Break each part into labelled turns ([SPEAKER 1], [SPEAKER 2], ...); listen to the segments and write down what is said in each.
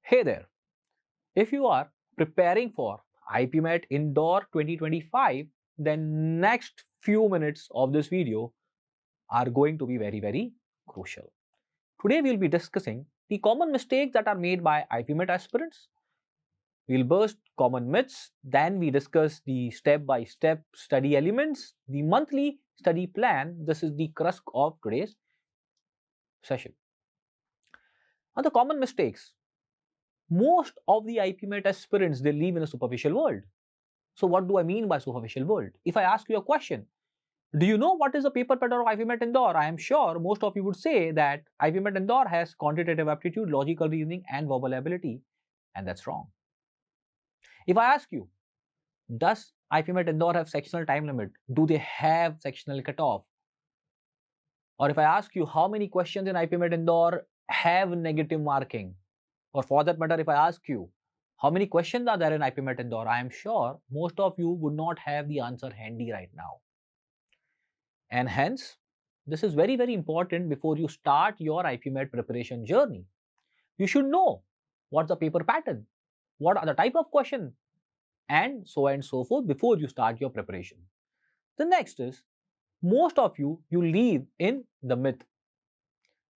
[SPEAKER 1] Hey there, if you are preparing for IPMAT Indore 2025, then next few minutes of this video are going to be very crucial. Today we'll be discussing the common mistakes that are made by IPMAT aspirants. We'll burst common myths, then we discuss the step-by-step study elements, the monthly study plan. This is the crux of today's session. Now the common mistakes. Most of the IPMAT aspirants, they live in a superficial world. So what do I mean by superficial world? If I ask you a question, do you know what is the paper pattern of IPMAT Indore? I am sure most of you would say that IPMAT Indore has quantitative aptitude, logical reasoning and verbal ability, and that's wrong. If I ask you, does IPMAT Indore have sectional time limit? Do they have sectional cutoff? Or if I ask you how many questions in IPMAT Indore have negative marking? Or for that matter, if I ask you, how many questions are there in IPMAT Indore? I am sure most of you would not have the answer handy right now. And hence, this is very important before you start your IPMAT preparation journey. You should know what's the paper pattern, what are the type of question, and so forth before you start your preparation. The next is, most of you live in the myth.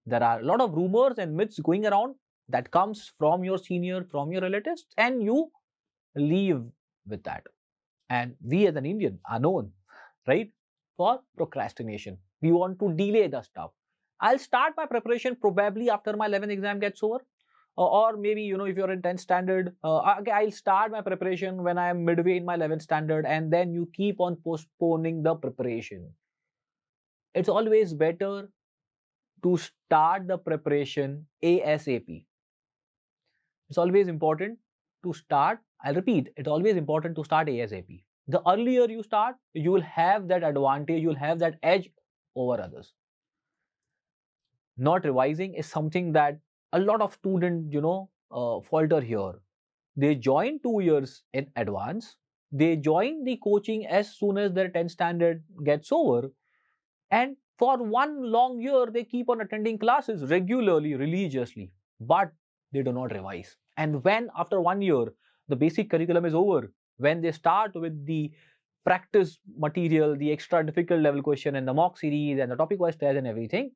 [SPEAKER 1] There are a lot of rumors and myths going around that comes from your senior, from your relatives, and you live with that. And we as an Indian are known, right, for procrastination. We want to delay the stuff. I'll start my preparation probably after my 11th exam gets over. Or maybe, if you're in 10th standard, okay, I'll start my preparation when I am midway in my 11th standard, and then you keep on postponing the preparation. It's always better to start the preparation ASAP. It's always important to start. I'll repeat, it's always important to start ASAP. The earlier you start, you will have that advantage, you'll have that edge over others. Not revising is something that a lot of students, falter here. They join 2 years in advance. They join the coaching as soon as their 10th standard gets over. And for 1 long year, they keep on attending classes regularly, religiously, but they do not revise. And when after 1 year, the basic curriculum is over, when they start with the practice material, the extra difficult level question and the mock series and the topic wise test and everything,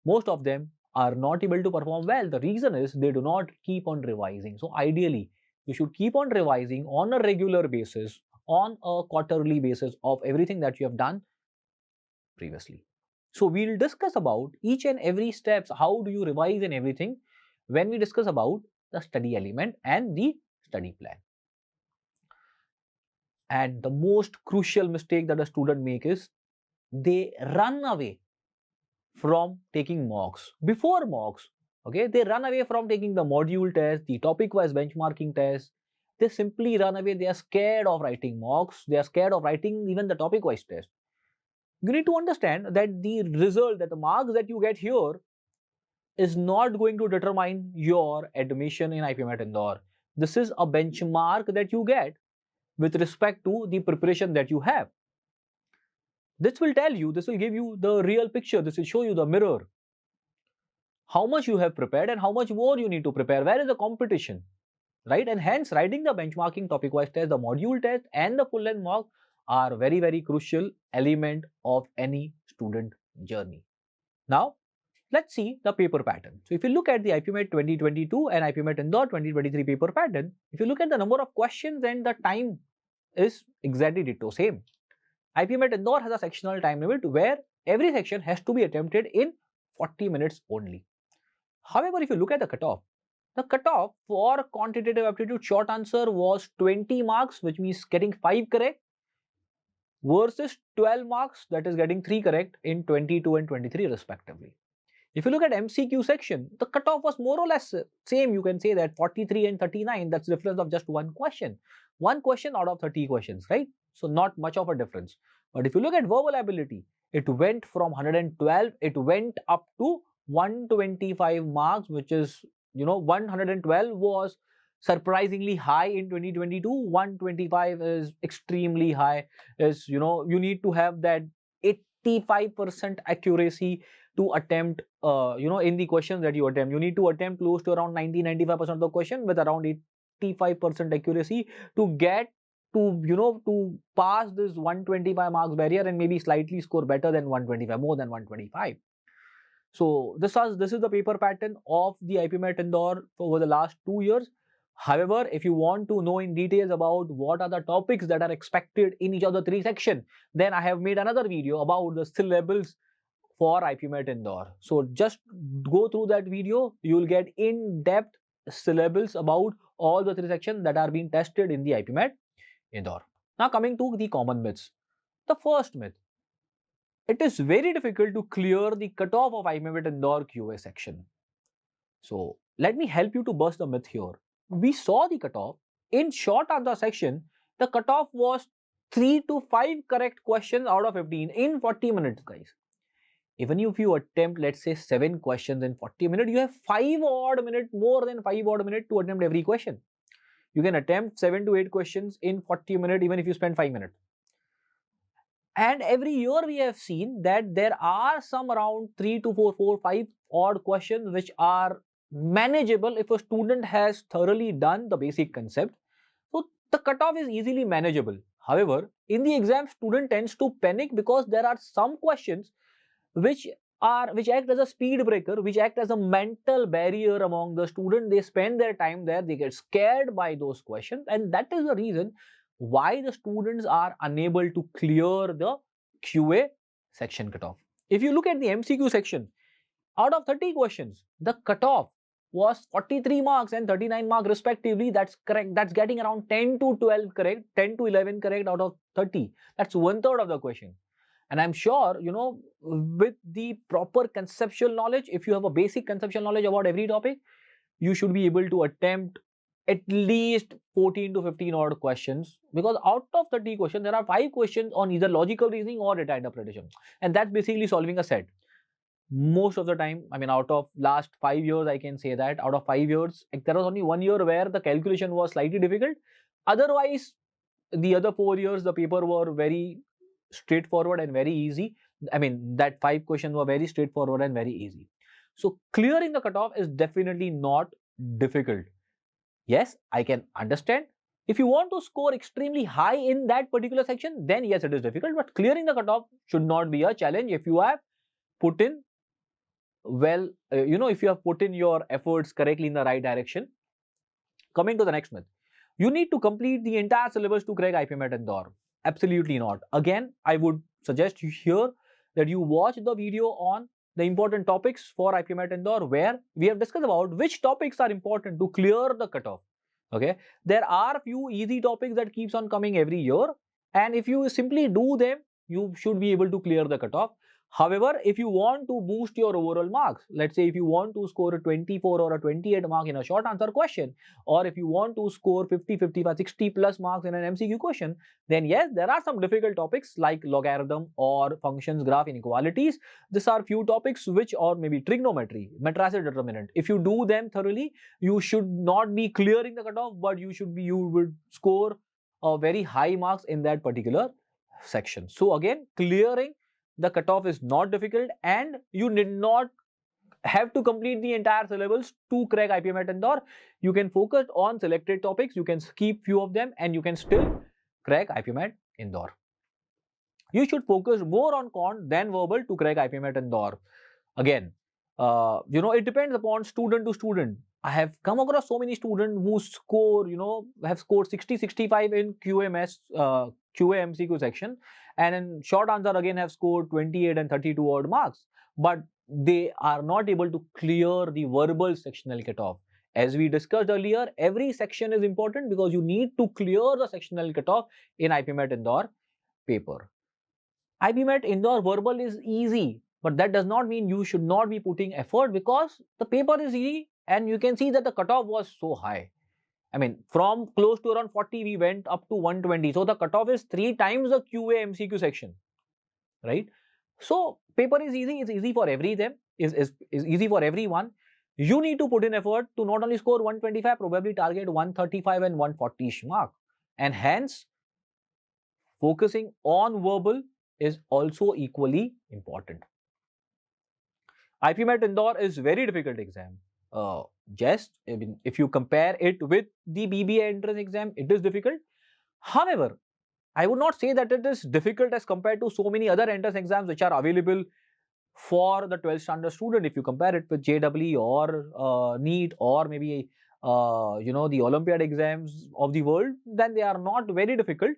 [SPEAKER 1] most of them are not able to perform well. The reason is they do not keep on revising. So ideally, you should keep on revising on a regular basis, on a quarterly basis of everything that you have done previously. So we'll discuss about each and every steps, how do you revise and everything when we discuss about the study element and the study plan. And the most crucial mistake that a student make is they run away from taking mocks. Before mocks, okay, they run away from taking the module test, the topic wise benchmarking test. They simply run away. They are scared of writing mocks. They are scared of writing even the topic wise test. You need to understand that the result, that the marks that you get here is not going to determine your admission in IPMAT Indore. This is a benchmark that you get with respect to the preparation that you have. This will tell you, this will give you the real picture, this will show you the mirror. How much you have prepared and how much more you need to prepare. Where is the competition, right? And hence, writing the benchmarking topic-wise test, the module test and the full-length mock are very crucial element of any student journey. Now, let's see the paper pattern. So, if you look at the IPMAT 2022 and IPMAT Indore 2023 paper pattern, if you look at the number of questions and the time is exactly ditto same. IPMAT Indore has a sectional time limit where every section has to be attempted in 40 minutes only. However, if you look at the cutoff for quantitative aptitude short answer was 20 marks, which means getting 5 correct, versus 12 marks, that is getting 3 correct in 22 and 23 respectively. If you look at MCQ section, the cutoff was more or less same. You can say that 43 and 39, that's the difference of just one question. One question out of 30 questions, right? So not much of a difference. But if you look at verbal ability, it went from 112, it went up to 125 marks, which is, 112 was surprisingly high in 2022. 125 is extremely high. You need to have that 85% accuracy to attempt, in the questions that you attempt. You need to attempt close to around 90-95% of the question with around 85% accuracy to get to pass this 125 marks barrier and maybe slightly score better than 125, more than 125. So this is the paper pattern of the IPMAT Indore over the last 2 years. However, if you want to know in details about what are the topics that are expected in each of the 3 sections, then I have made another video about the syllables for IPMAT Indore. So just go through that video. You will get in-depth syllables about all the 3 sections that are being tested in the IPMAT Indore. Now coming to the common myths. The first myth: it is very difficult to clear the cutoff of IPMAT Indore QA section. So let me help you to bust the myth here. We saw the cutoff. In short answer section, the cutoff was 3 to 5 correct questions out of 15 in 40 minutes, guys. Even if you attempt, let's say, 7 questions in 40 minutes, you have 5 odd minutes, more than 5 odd minutes to attempt every question. You can attempt 7 to 8 questions in 40 minutes even if you spend 5 minutes. And every year we have seen that there are some around 3 to 4, 5 odd questions which are manageable if a student has thoroughly done the basic concept. So the cutoff is easily manageable. However, in the exam, student tends to panic because there are some questions which act as a speed breaker, which act as a mental barrier among the student. They spend their time there, they get scared by those questions, and that is the reason why the students are unable to clear the QA section cutoff. If you look at the MCQ section, out of 30 questions, the cutoff was 43 marks and 39 marks respectively. That's correct. That's getting around 10 to 12 correct, 10 to 11 correct out of 30. That's 1/3 of the question. And I'm sure, with the proper conceptual knowledge, if you have a basic conceptual knowledge about every topic, you should be able to attempt at least 14 to 15 odd questions, because out of 30 questions, there are 5 questions on either logical reasoning or data interpretation. And that's basically solving a set. Most of the time, out of last 5 years, I can say that out of 5 years, there was only 1 year where the calculation was slightly difficult. Otherwise, the other 4 years, the paper were very straightforward and very easy. That 5 questions were very straightforward and very easy. So clearing the cutoff is definitely not difficult. Yes, I can understand. If you want to score extremely high in that particular section, then yes, it is difficult. But clearing the cutoff should not be a challenge if you have put in if you have put in your efforts correctly in the right direction. Coming to the next myth: you need to complete the entire syllabus to crack IPMAT Indore. Absolutely not. Again, I would suggest you here that you watch the video on the important topics for IPMAT Indore, where we have discussed about which topics are important to clear the cutoff. Okay, there are few easy topics that keeps on coming every year, and if you simply do them, you should be able to clear the cutoff. However, if you want to boost your overall marks, let's say if you want to score a 24 or a 28 mark in a short answer question, or if you want to score 50, 55, 60 plus marks in an MCQ question, then yes, there are some difficult topics like logarithm or functions, graph inequalities. These are few topics which, or maybe trigonometry, matricide determinant. If you do them thoroughly, you should not be clearing the cutoff, but you would score a very high marks in that particular section. So again, clearing the cutoff is not difficult, and you need not have to complete the entire syllabus to crack IPMAT Indore. You can focus on selected topics, you can skip few of them, and you can still crack IPMAT Indore. You should focus more on quant than verbal to crack IPMAT Indore. Again, it depends upon student to student. I have come across so many students who score, have scored 60, 65 in QMS, QA MCQ section, and in short answer again have scored 28 and 32 odd marks. But they are not able to clear the verbal sectional cutoff. As we discussed earlier, every section is important because you need to clear the sectional cutoff in IPMAT Indore paper. IPMAT Indore verbal is easy, but that does not mean you should not be putting effort, because the paper is easy and you can see that the cutoff was so high. From close to around 40, we went up to 120. So the cutoff is 3 times the QA MCQ section, right? So paper is easy. It's easy for is easy for everyone. You need to put in effort to not only score 125, probably target 135 and 140 mark. And hence, focusing on verbal is also equally important. IPMAT Indore is very difficult exam. Yes, I mean, if you compare it with the BBA entrance exam, it is difficult. However, I would not say that it is difficult as compared to so many other entrance exams which are available for the 12th standard student. If you compare it with JEE or NEET or maybe the Olympiad exams of the world, then they are not very difficult.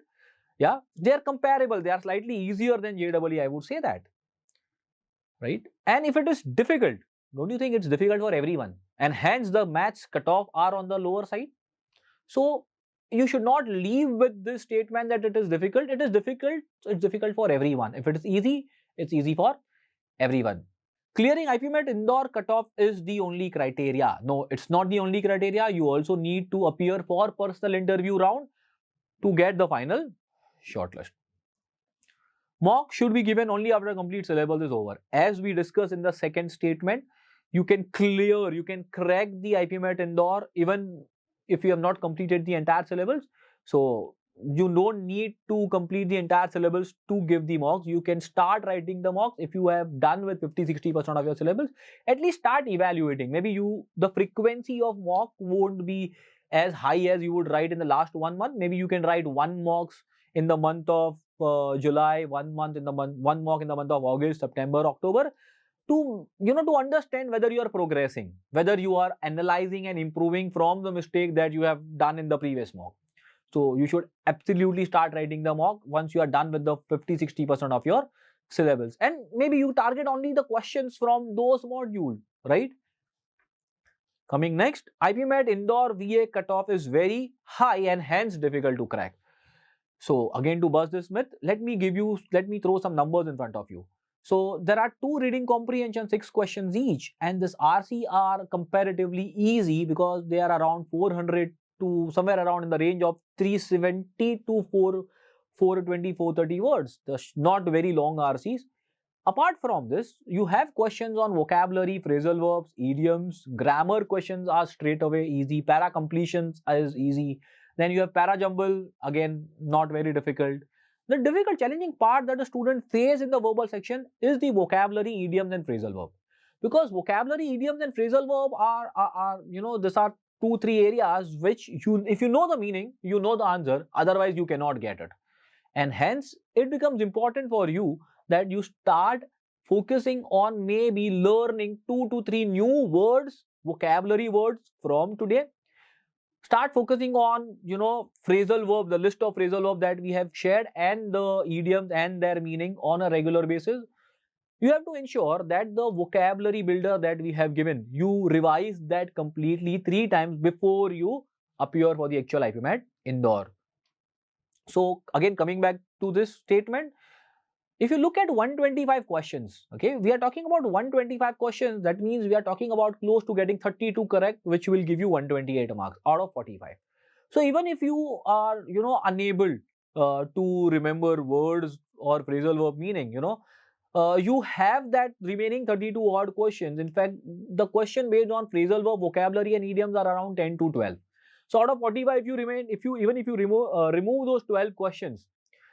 [SPEAKER 1] Yeah, they are comparable. They are slightly easier than JEE. I would say that, right? And if it is difficult, don't you think it's difficult for everyone? And hence the maths cutoff are on the lower side. So you should not leave with this statement that it is difficult. It is difficult. It's difficult for everyone. If it is easy, it's easy for everyone. Clearing IPMAT Indore cutoff is the only criteria. No, it's not the only criteria. You also need to appear for personal interview round to get the final shortlist. Mock should be given only after a complete syllabus is over. As we discussed in the second statement, you can crack the IPMAT Indore even if you have not completed the entire syllabus. So you don't need to complete the entire syllabus to give the mocks. You can start writing the mocks if you have done with 50-60% of your syllabus. At least start evaluating. Maybe the frequency of mock won't be as high as you would write in the last 1 month. Maybe you can write one mocks in the month of July, one mock in the month of August, September, October, to to understand whether you are progressing, whether you are analyzing and improving from the mistake that you have done in the previous mock. So you should absolutely start writing the mock once you are done with the 50-60% of your syllabus, and maybe you target only the questions from those modules, right? Coming next, IPMAT Indore VA cutoff is very high and hence difficult to crack. So again, to bust this myth, let me throw some numbers in front of you. So there are 2 reading comprehension 6 questions each, and this RC are comparatively easy because they are around 400 to somewhere around in the range of 370 to 420, 430 words. Not very long RCs. Apart from this, you have questions on vocabulary, phrasal verbs, idioms, grammar questions are straight away easy, para completions is easy. Then you have para jumble, again, not very difficult. The difficult, challenging part that the student face in the verbal section is the vocabulary, idioms, and phrasal verb. Because vocabulary, idioms, and phrasal verb are these are 2-3 areas which if you know the meaning, you know the answer, otherwise you cannot get it. And hence, it becomes important for you that you start focusing on maybe learning 2 to 3 new words, vocabulary words from today. Start focusing on, phrasal verb, the list of phrasal verb that we have shared, and the idioms and their meaning on a regular basis. You have to ensure that the vocabulary builder that we have given, you revise that completely 3 times before you appear for the actual IPMAT Indore. So again, coming back to this statement, if you look at 125 questions, okay, we are talking about 125 questions. That means we are talking about close to getting 32 correct, which will give you 128 marks out of 45. So even if you are, unable to remember words or phrasal verb meaning, you have that remaining 32 odd questions. In fact, the question based on phrasal verb, vocabulary, and idioms are around 10 to 12. So out of 45, if you remove those 12 questions,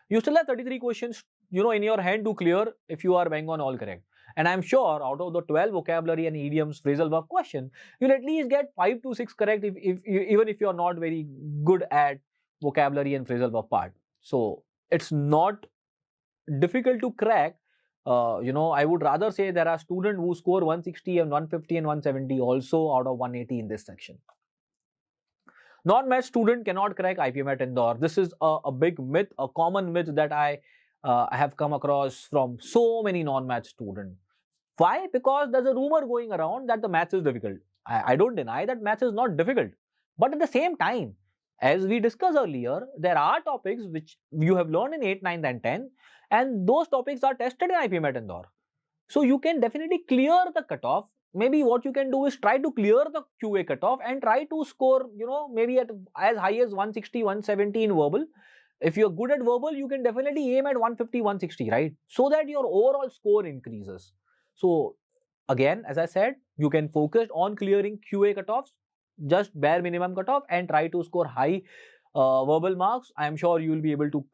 [SPEAKER 1] you still have 33 questions, in your hand to clear if you are bang on all correct. And I'm sure out of the 12 vocabulary and idioms phrasal verb question, you'll at least get 5 to 6 correct even if you're not very good at vocabulary and phrasal verb part. So it's not difficult to crack. I would rather say there are students who score 160 and 150 and 170 also out of 180 in this section. Non-math student cannot crack IPMAT Indore. This is a big myth, a common myth that I have come across from so many non-math students. Why? Because there's a rumor going around that the maths is difficult. I don't deny that maths is not difficult. But at the same time, as we discussed earlier, there are topics which you have learned in 8, 9, and 10, and those topics are tested in IPMAT Indore. So you can definitely clear the cutoff. Maybe what you can do is try to clear the QA cutoff and try to score, maybe at as high as 160, 170 in verbal. If you're good at verbal, you can definitely aim at 150, 160, right? So that your overall score increases. So again, as I said, you can focus on clearing QA cutoffs, just bare minimum cutoff, and try to score high verbal marks. I am sure you will be able to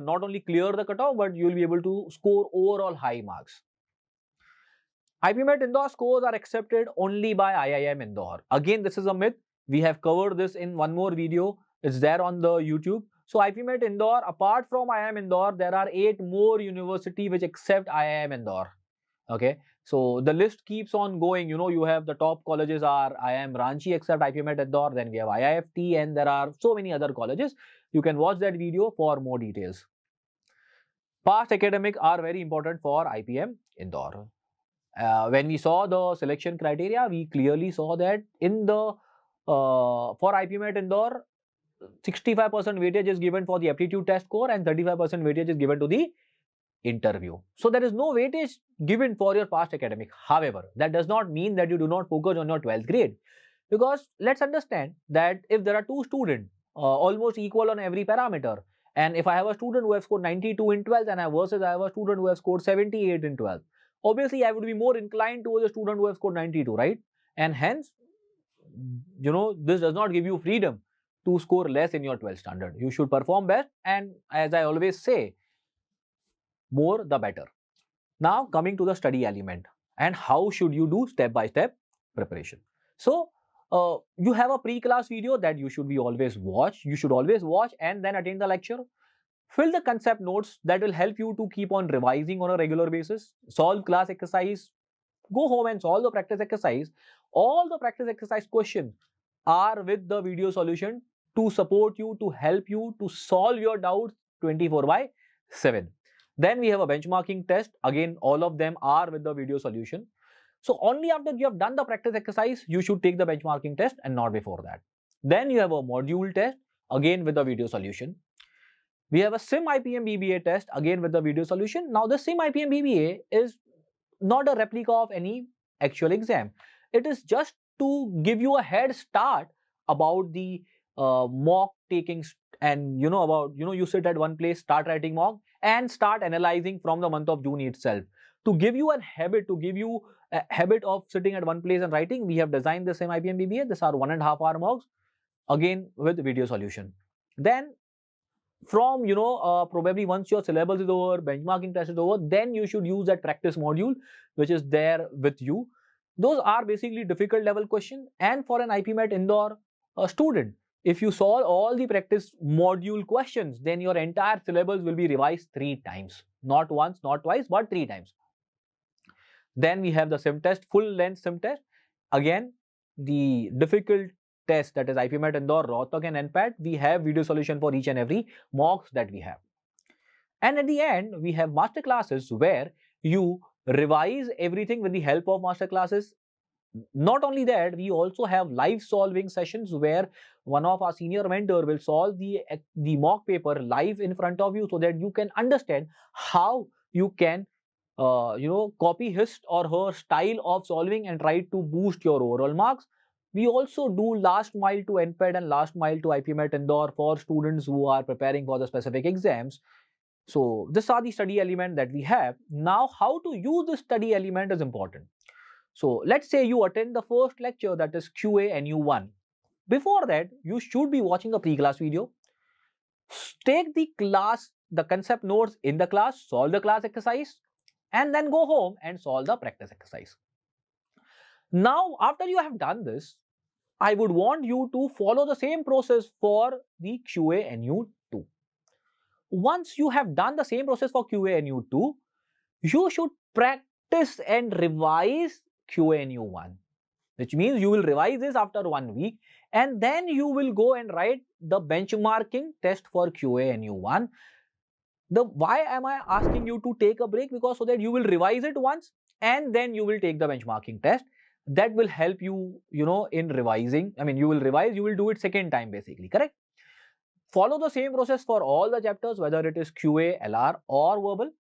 [SPEAKER 1] not only clear the cutoff, but you will be able to score overall high marks. IPMAT Indore scores are accepted only by IIM Indore. Again, this is a myth. We have covered this in one more video. It's there on the YouTube. So IPMAT Indore, apart from IIM Indore, there are 8 more universities which accept IIM Indore. Okay, so the list keeps on going. You know, you have the top colleges are IIM Ranchi accept IPMAT Indore, then we have IIFT, and there are so many other colleges. You can watch that video for more details. Past academic are very important for IPM Indore. When we saw the selection criteria, we clearly saw that in the for IPMAT Indore, 65% weightage is given for the aptitude test score and 35% weightage is given to the interview. So there is no weightage given for your past academic. However, that does not mean that you do not focus on your 12th grade, because let's understand that if there are two students almost equal on every parameter, and if I have a student who has scored 92 in 12th and versus I have a student who has scored 78 in 12th, obviously I would be more inclined towards a student who has scored 92, right? And hence, you know, this does not give you freedom to score less in your 12th standard. You should perform best, and as I always say, more the better. Now coming to the study element and how should you do step-by-step preparation. So you have a pre-class video that you should always watch. You should always watch and then attend the lecture. Fill the concept notes that will help you to keep on revising on a regular basis. Solve class exercise. Go home and solve the practice exercise. All the practice exercise questions are with the video solution to support you, to help you to solve your doubts 24/7. Then we have a benchmarking test. Again, all of them are with the video solution. So only after you have done the practice exercise, you should take the benchmarking test and not before that. Then you have a module test, again with the video solution. We have a SIM IPM BBA test, again with the video solution. Now the SIM IPM BBA is not a replica of any actual exam. It is just to give you a head start about the mock taking, and you sit at one place, start writing mock and start analyzing from the month of June itself. To give you a habit of sitting at one place and writing, we have designed the same IPM BBA. These are 1.5 hour mocks, again with video solution. Then from probably once your syllabus is over, benchmarking test is over, then you should use that practice module which is there with you. Those are basically difficult level questions, and for an IPMAT Indore student, if you solve all the practice module questions, then your entire syllabus will be revised 3 times. Not once, not twice, but 3 times. Then we have the sim test, full length sim test. Again, the difficult test, that is IPMAT Indore, Rohtak and NPAT, we have video solution for each and every mocks that we have. And at the end, we have master classes where you revise everything with the help of master classes. Not only that, we also have live solving sessions where one of our senior mentor will solve the mock paper live in front of you, so that you can understand how you can copy his or her style of solving and try to boost your overall marks. We also do last mile to NPAT and last mile to IPMAT Indore for students who are preparing for the specific exams. So these are the study element that we have. Now, how to use this study element is important. So let's say you attend the first lecture, that is QA NU1. Before that, you should be watching a pre-class video. Take the concept notes in the class, solve the class exercise, and then go home and solve the practice exercise. Now, after you have done this, I would want you to follow the same process for the QA NU2. Once you have done the same process for QA NU2, you should practice and revise QA NU1, which means you will revise this after 1 week, and then you will go and write the benchmarking test for QA NU1. Why am I asking you to take a break? Because so that you will revise it once and then you will take the benchmarking test. That will help you, in revising. I mean, you will revise, you will do it second time basically, correct? Follow the same process for all the chapters, whether it is QA, LR or verbal.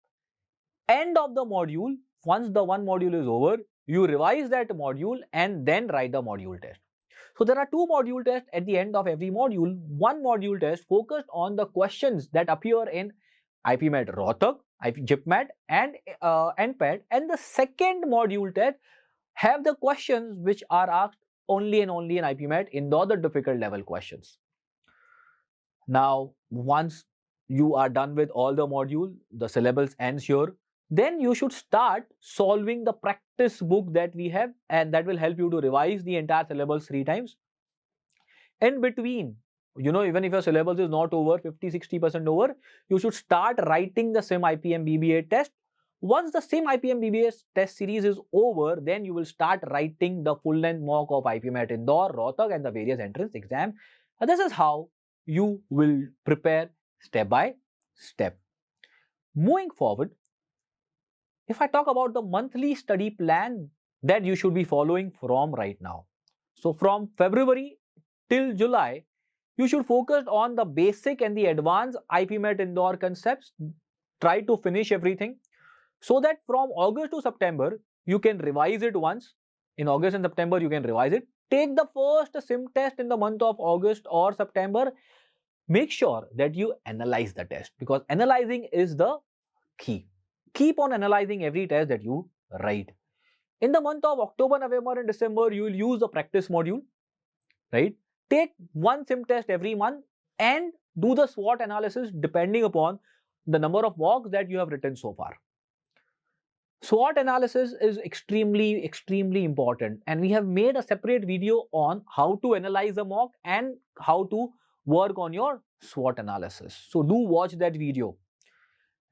[SPEAKER 1] End of the module, once the one module is over, you revise that module and then write the module test. So there are 2 module tests at the end of every module. One module test focused on the questions that appear in IPMAT Rohtak, IPMAT and NPAT, and the second module test have the questions which are asked only and only in IPMAT Indore, the difficult level questions. Now, once you are done with all the module, the syllabus ends here. then you should start solving the practice book that we have, and that will help you to revise the entire syllabus 3 times. In between, even if your syllabus is not over 50-60% over, you should start writing the sim IPM BBA test. Once the sim IPM BBA test series is over, then you will start writing the full length mock of IPMAT Indore, Rohtak and the various entrance exam. And this is how you will prepare step by step. Moving forward, if I talk about the monthly study plan that you should be following from right now. So from February till July, you should focus on the basic and the advanced IPMAT Indore concepts. Try to finish everything so that from August to September, you can revise it once. In August and September, you can revise it. Take the first sim test in the month of August or September. Make sure that you analyze the test, because analyzing is the key. Keep on analyzing every test that you write. In the month of October, November and December, you will use the practice module, right? Take one sim test every month and do the SWOT analysis depending upon the number of mocks that you have written so far. SWOT analysis is extremely important, and we have made a separate video on how to analyze a mock and how to work on your SWOT analysis. So do watch that video.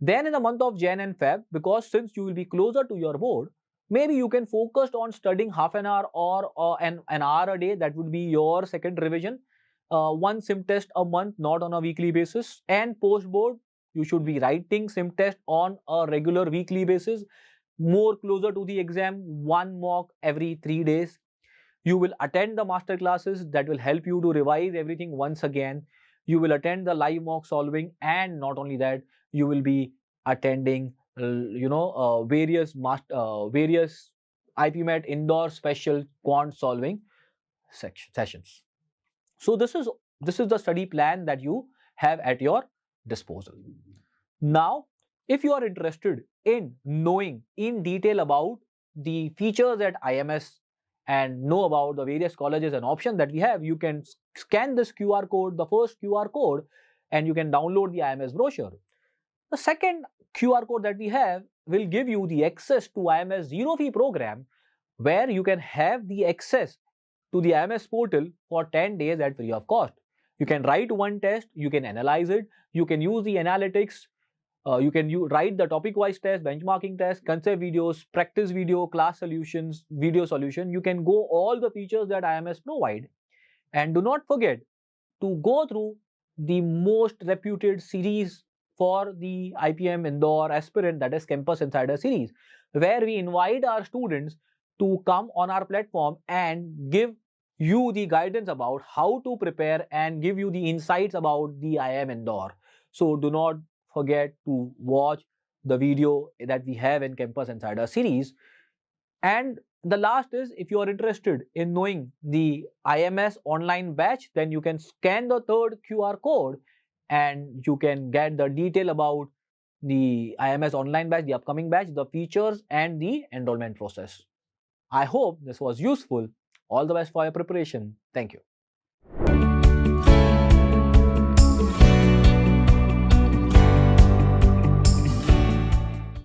[SPEAKER 1] Then in the month of Jan and Feb, because since you will be closer to your board, maybe you can focus on studying half an hour or an hour a day. That would be your second revision. One sim test a month, not on a weekly basis. And post board, you should be writing sim test on a regular weekly basis. More closer to the exam, one mock every 3 days. You will attend the master classes that will help you to revise everything once again. You will attend the live mock solving, and not only that, you will be attending various IPMAT Indore special quant solving sessions. So this is the study plan that you have at your disposal. Now, if you are interested in knowing in detail about the features at IMS and know about the various colleges and options that we have, you can scan this QR code, the first QR code, and you can download the IMS brochure. The second QR code that we have will give you the access to IMS zero fee program, where you can have the access to the IMS portal for 10 days at free of cost. You can write one test, you can analyze it, you can use the analytics, you can write the topic-wise test, benchmarking test, concept videos, practice video, class solutions, video solution. You can go all the features that IMS provide. And do not forget to go through the most reputed series for the IPM Indore aspirant, that is Campus Insider series, where we invite our students to come on our platform and give you the guidance about how to prepare and give you the insights about the IIM Indore. So do not forget to watch the video that we have in Campus Insider series. And the last is, if you are interested in knowing the IMS online batch, then you can scan the third QR code and you can get the detail about the IMS online batch, the upcoming batch, the features and the enrollment process. I hope this was useful. All the best for your preparation. Thank you.